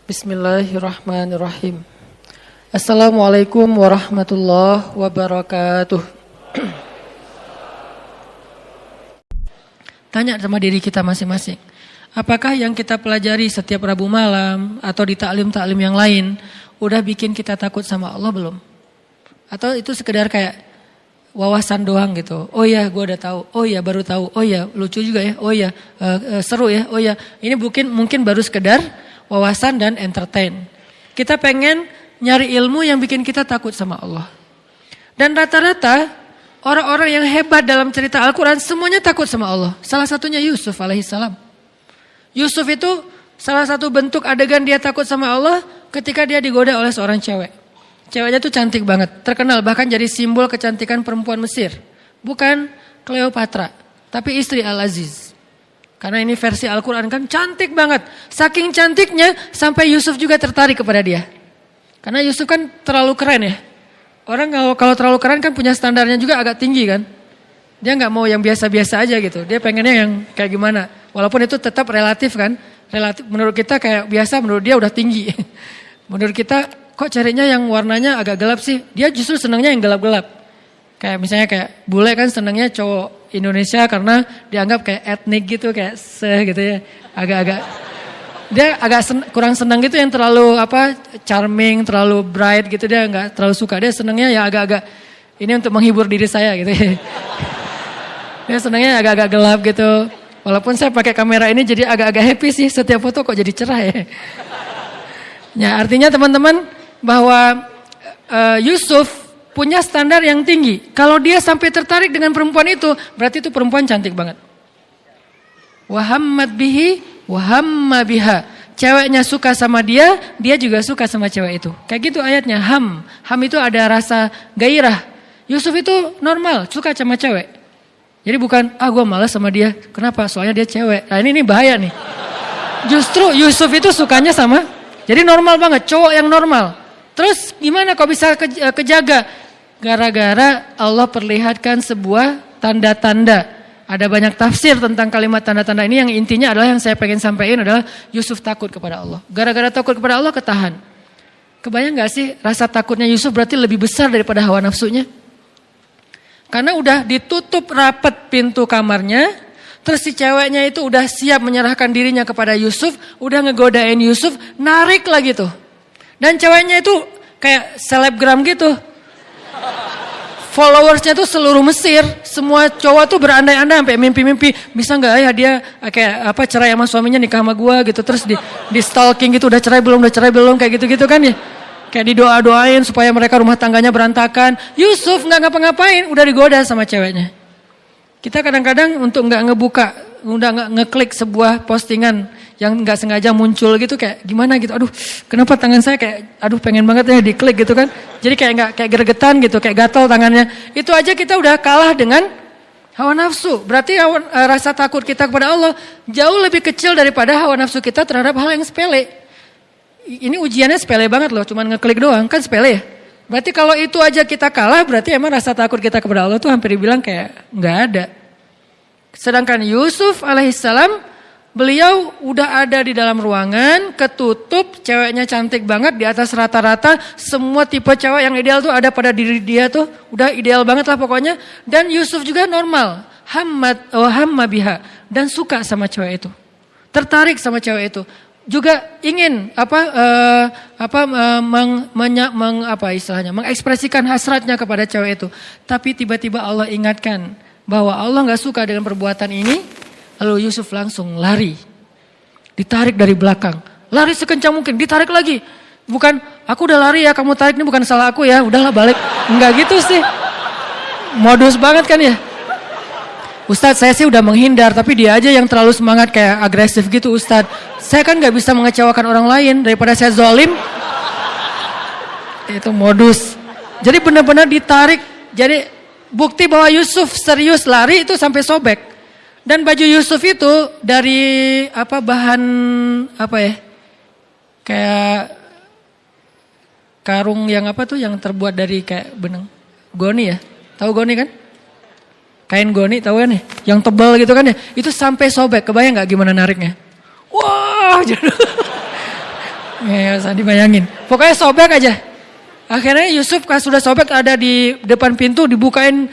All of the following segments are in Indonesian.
Bismillahirrahmanirrahim. Assalamualaikum warahmatullahi wabarakatuh. Tanya sama diri kita masing-masing. Apakah yang kita pelajari setiap Rabu malam atau di taklim-taklim yang lain udah bikin kita takut sama Allah belum? Atau itu sekedar kayak wawasan doang gitu. Oh ya, gue udah tahu. Oh ya, baru tahu. Oh ya, lucu juga ya. Oh ya, seru ya. Oh ya, ini mungkin baru sekedar wawasan dan entertain. Kita pengen nyari ilmu yang bikin kita takut sama Allah. Dan rata-rata orang-orang yang hebat dalam cerita Al-Quran semuanya takut sama Allah. Salah satunya Yusuf alaihissalam. Yusuf itu salah satu bentuk adegan dia takut sama Allah ketika dia digoda oleh seorang cewek. Ceweknya tuh cantik banget, terkenal bahkan jadi simbol kecantikan perempuan Mesir. Bukan Cleopatra, tapi istri Al-Aziz. Karena ini versi Al-Quran kan cantik banget. Saking cantiknya sampai Yusuf juga tertarik kepada dia. Karena Yusuf kan terlalu keren ya. Orang kalau terlalu keren kan punya standarnya juga agak tinggi kan. Dia gak mau yang biasa-biasa aja gitu. Dia pengennya yang kayak gimana. Walaupun itu tetap relatif kan. Relatif menurut kita kayak biasa, menurut dia udah tinggi. Menurut kita kok carinya yang warnanya agak gelap sih. Dia justru senangnya yang gelap-gelap. Kayak misalnya kayak bule kan senangnya cowok Indonesia karena dianggap kayak etnik gitu, kayak gitu ya. Agak-agak dia kurang senang gitu yang terlalu charming, terlalu bright gitu, dia enggak terlalu suka. Dia senangnya ya agak-agak ini untuk menghibur diri saya gitu ya. Dia senangnya agak-agak gelap gitu. Walaupun saya pakai kamera ini jadi agak-agak happy sih, setiap foto kok jadi cerah ya. Ya, artinya teman-teman bahwa Yusuf punya standar yang tinggi. Kalau dia sampai tertarik dengan perempuan itu, berarti itu perempuan cantik banget. Wahammat bihi, wahamma biha. Ceweknya suka sama dia, dia juga suka sama cewek itu. Kayak gitu ayatnya, ham. Ham itu ada rasa gairah. Yusuf itu normal, suka sama cewek. Jadi bukan, gue malas sama dia. Kenapa? Soalnya dia cewek. Nah ini bahaya nih. Justru Yusuf itu sukanya sama, jadi normal banget, cowok yang normal. Terus gimana kok bisa kejaga? Gara-gara Allah perlihatkan sebuah tanda-tanda. Ada banyak tafsir tentang kalimat tanda-tanda ini, yang intinya adalah yang saya pengen sampaikan adalah Yusuf takut kepada Allah. Gara-gara takut kepada Allah ketahan. Kebayang gak sih rasa takutnya Yusuf berarti lebih besar daripada hawa nafsunya? Karena udah ditutup rapat pintu kamarnya, terus si ceweknya itu udah siap menyerahkan dirinya kepada Yusuf, udah ngegodain Yusuf, narik lagi tuh. Dan ceweknya itu kayak selebgram gitu. Followersnya tuh seluruh Mesir, semua cowok tuh berandai-andai sampai mimpi-mimpi, bisa nggak ya dia kayak cerai sama suaminya nikah sama gua gitu, terus di stalking gitu, udah cerai belum kayak gitu-gitu kan ya. Kayak didoa-doain supaya mereka rumah tangganya berantakan. Yusuf nggak ngapa-ngapain, udah digoda sama ceweknya. Kita kadang-kadang untuk nggak ngeklik sebuah postingan yang nggak sengaja muncul gitu, kayak gimana gitu, aduh kenapa tangan saya kayak pengen banget ya diklik gitu kan, jadi kayak gregetan gitu, kayak gatal tangannya. Itu aja kita udah kalah dengan hawa nafsu. Berarti rasa takut kita kepada Allah jauh lebih kecil daripada hawa nafsu kita terhadap hal yang sepele. Ini ujiannya sepele banget loh, cuman ngeklik doang kan sepele ya. Berarti kalau itu aja kita kalah, berarti emang rasa takut kita kepada Allah tuh hampir dibilang kayak nggak ada. Sedangkan Yusuf alaihissalam, beliau udah ada di dalam ruangan, ketutup, ceweknya cantik banget, di atas rata-rata, semua tipe cewek yang ideal tuh ada pada diri dia tuh, udah ideal banget lah pokoknya. Dan Yusuf juga normal, hamma biha, dan suka sama cewek itu, tertarik sama cewek itu, juga ingin mengekspresikan hasratnya kepada cewek itu. Tapi tiba-tiba Allah ingatkan bahwa Allah nggak suka dengan perbuatan ini. Lalu Yusuf langsung lari, ditarik dari belakang, lari sekencang mungkin, ditarik lagi. Bukan, aku udah lari ya, kamu tarik, ini bukan salah aku ya, udahlah balik. Enggak gitu sih, modus banget kan ya. Ustadz, saya sih udah menghindar, tapi dia aja yang terlalu semangat kayak agresif gitu Ustadz. Saya kan gak bisa mengecewakan orang lain, daripada saya zalim. Itu modus. Jadi benar-benar ditarik, jadi bukti bahwa Yusuf serius lari itu sampai sobek. Dan baju Yusuf itu dari bahan kayak karung yang yang terbuat dari kayak benang goni ya, tahu goni kan? Kain goni tahu kan ya? Yang tebal gitu kan ya? Itu sampai sobek, kebayang nggak gimana nariknya? Wah, Ya, usah dibayangin. Pokoknya sobek aja. Akhirnya Yusuf pas sudah sobek ada di depan pintu, dibukain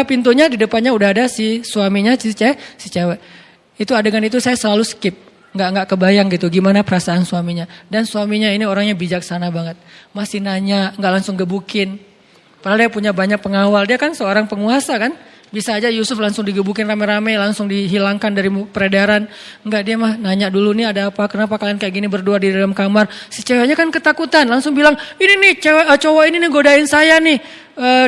pintunya, di depannya udah ada si suaminya si cewek. Itu adegan itu saya selalu skip. Nggak kebayang gitu gimana perasaan suaminya. Dan suaminya ini orangnya bijaksana banget. Masih nanya, nggak langsung gebukin. Padahal dia punya banyak pengawal. Dia kan seorang penguasa kan. Bisa aja Yusuf langsung digebukin rame-rame, langsung dihilangkan dari peredaran. Enggak, dia mah nanya dulu nih ada apa, kenapa kalian kayak gini berdua di dalam kamar. Si ceweknya kan ketakutan, langsung bilang, ini nih cowok ini nih godain saya nih.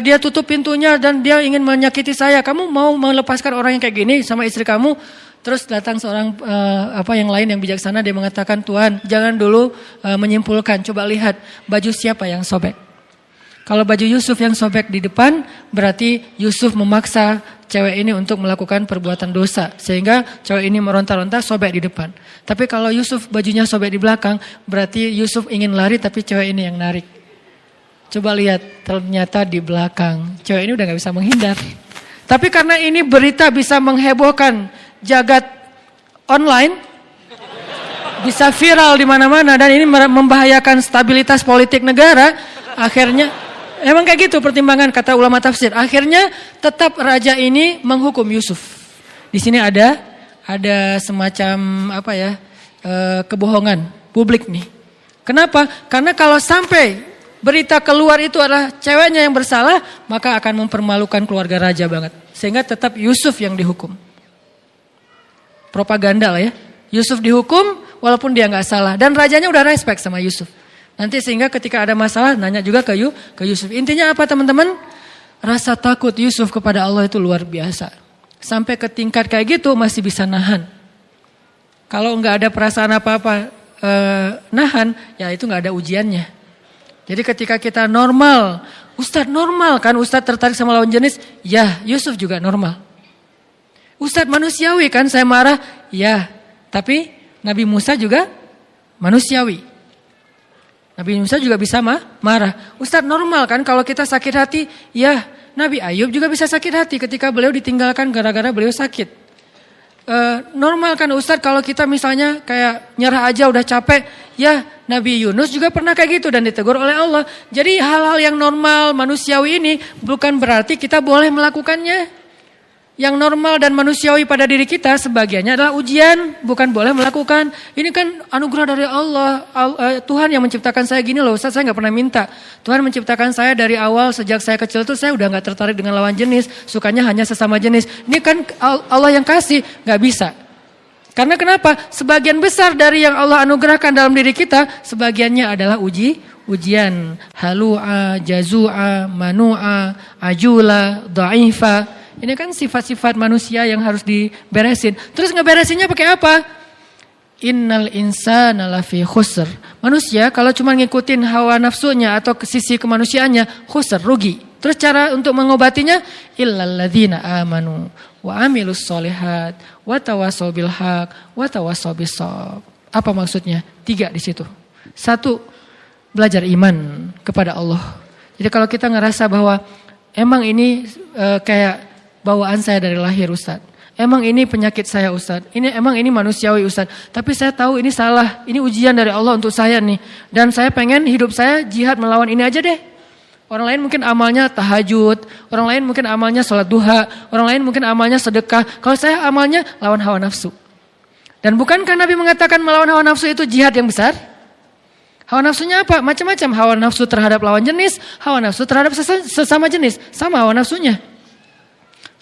Dia tutup pintunya dan dia ingin menyakiti saya. Kamu mau melepaskan orang yang kayak gini sama istri kamu? Terus datang seorang yang lain yang bijaksana, dia mengatakan, Tuhan jangan dulu menyimpulkan, coba lihat baju siapa yang sobek. Kalau baju Yusuf yang sobek di depan, berarti Yusuf memaksa cewek ini untuk melakukan perbuatan dosa. Sehingga cewek ini meronta-ronta sobek di depan. Tapi kalau Yusuf bajunya sobek di belakang, berarti Yusuf ingin lari tapi cewek ini yang narik. Coba lihat, ternyata di belakang. Cewek ini udah gak bisa menghindar. Tapi karena ini berita bisa menghebohkan jagat online, bisa viral di mana-mana dan ini membahayakan stabilitas politik negara, akhirnya emang kayak gitu pertimbangan kata ulama tafsir. Akhirnya tetap raja ini menghukum Yusuf. Di sini ada semacam kebohongan publik nih. Kenapa? Karena kalau sampai berita keluar itu adalah ceweknya yang bersalah, maka akan mempermalukan keluarga raja banget. Sehingga tetap Yusuf yang dihukum. Propaganda lah ya. Yusuf dihukum walaupun dia nggak salah dan rajanya udah respect sama Yusuf. Nanti sehingga ketika ada masalah nanya juga ke Yusuf. Intinya apa teman-teman? Rasa takut Yusuf kepada Allah itu luar biasa. Sampai ke tingkat kayak gitu masih bisa nahan. Kalau nggak ada perasaan apa-apa nahan, ya itu nggak ada ujiannya. Jadi ketika kita normal, Ustadz normal kan, Ustadz tertarik sama lawan jenis, ya Yusuf juga normal. Ustadz manusiawi kan, saya marah, ya tapi Nabi Musa juga manusiawi. Nabi Musa juga bisa marah. Ustadz normal kan kalau kita sakit hati, ya Nabi Ayub juga bisa sakit hati ketika beliau ditinggalkan gara-gara beliau sakit. Normal kan Ustadz kalau kita misalnya kayak nyerah aja udah capek, ya Nabi Yunus juga pernah kayak gitu dan ditegur oleh Allah. Jadi hal-hal yang normal manusiawi ini bukan berarti kita boleh melakukannya. Yang normal dan manusiawi pada diri kita sebagiannya adalah ujian, bukan boleh melakukan. Ini kan anugerah dari Allah. Tuhan yang menciptakan saya gini loh, Ustaz, saya gak pernah minta. Tuhan menciptakan saya dari awal, sejak saya kecil tuh saya udah gak tertarik dengan lawan jenis, sukanya hanya sesama jenis. Ini kan Allah yang kasih, gak bisa. Karena kenapa? Sebagian besar dari yang Allah anugerahkan dalam diri kita, sebagiannya adalah ujian. Halu'a, jazu'a, manu'a, ajula, dha'ifa. Ini kan sifat-sifat manusia yang harus diberesin. Terus ngeberesinnya pakai apa? Innal insana lafi khusr. Manusia kalau cuma ngikutin hawa nafsunya atau sisi kemanusiaannya, khusr, rugi. Terus cara untuk mengobatinya, illal ladzina amanu wa amilus solihat wa tawassaw bil haq wa tawassaw bis shawab. Apa maksudnya? 3 di situ. 1, belajar iman kepada Allah. Jadi kalau kita ngerasa bahwa emang ini kayak bawaan saya dari lahir Ustadz. Emang ini penyakit saya Ustadz. Emang ini manusiawi Ustadz. Tapi saya tahu ini salah. Ini ujian dari Allah untuk saya nih. Dan saya pengen hidup saya jihad melawan ini aja deh. Orang lain mungkin amalnya tahajud. Orang lain mungkin amalnya sholat duha. Orang lain mungkin amalnya sedekah. Kalau saya amalnya lawan hawa nafsu. Dan bukankah Nabi mengatakan melawan hawa nafsu itu jihad yang besar? Hawa nafsunya apa? Macam-macam. Hawa nafsu terhadap lawan jenis. Hawa nafsu terhadap sesama jenis. Sama hawa nafsunya.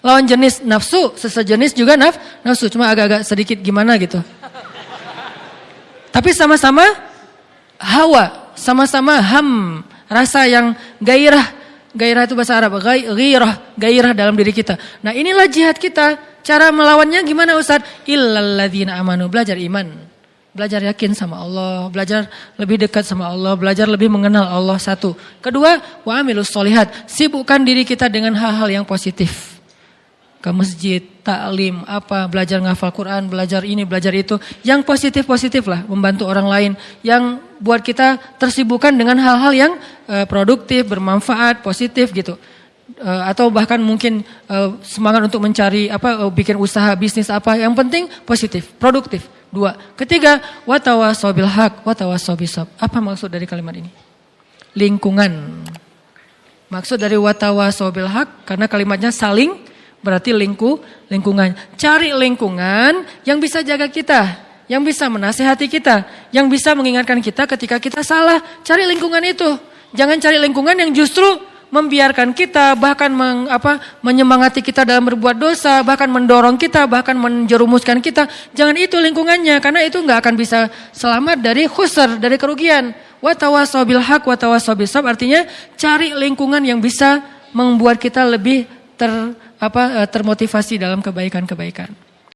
Lawan jenis nafsu, sesejenis juga nafsu, cuma agak-agak sedikit gimana gitu. Tapi sama-sama hawa, sama-sama rasa yang gairah. Gairah itu bahasa Arab, gairah dalam diri kita. Nah inilah jihad kita. Cara melawannya gimana Ustaz? Illal ladzina amanu, belajar iman. Belajar yakin sama Allah, belajar lebih dekat sama Allah, belajar lebih mengenal Allah, 1. Kedua, wa amilus sholihat, sibukkan diri kita dengan hal-hal yang positif. Ke masjid, taklim, belajar ngafal Quran, belajar ini, belajar itu. Yang positif-positif lah, membantu orang lain. Yang buat kita tersibukkan dengan hal-hal yang produktif, bermanfaat, positif gitu. Atau bahkan mungkin semangat untuk mencari bikin usaha, bisnis apa. Yang penting positif, produktif. 2. Ketiga, watawasau bil haq, watawasau bisabr. Apa maksud dari kalimat ini? Lingkungan. Maksud dari watawasau bil haq karena kalimatnya saling berarti lingkungan. Cari lingkungan yang bisa jaga kita, yang bisa menasihati kita, yang bisa mengingatkan kita ketika kita salah. Cari lingkungan itu. Jangan cari lingkungan yang justru membiarkan kita, bahkan menyemangati kita dalam berbuat dosa, bahkan mendorong kita, bahkan menjerumuskan kita. Jangan itu lingkungannya, karena itu nggak akan bisa selamat dari khusr, dari kerugian. Watawasau bil haq, watawasau bisabr, artinya cari lingkungan yang bisa membuat kita lebih termotivasi dalam kebaikan-kebaikan.